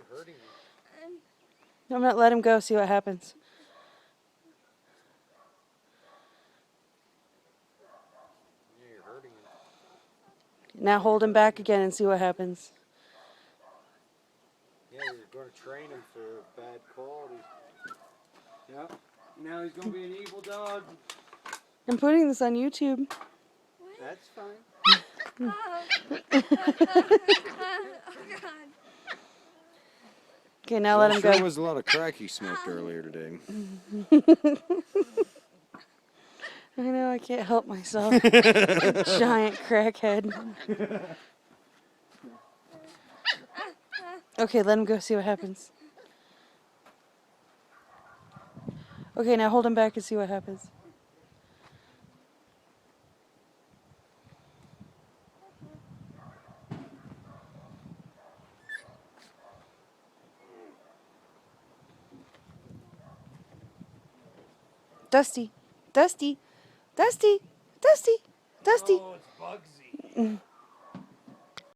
you hurting me? I'm going to let him go, see what happens. Yeah, you're hurting him. Now hold him back again and see what happens. Yeah, you're going to train him for bad qualities. Yep. Now he's going to be an evil dog. I'm putting this on YouTube. That's fine. Oh. Oh, God. Okay, now let him go. There was a lot of crack he smoked earlier today. I know, I can't help myself. Giant crackhead. Okay, let him go, see what happens. Okay, now hold him back and see what happens. Dusty, Dusty, Dusty, Dusty, Dusty. Oh, it's Bugsy.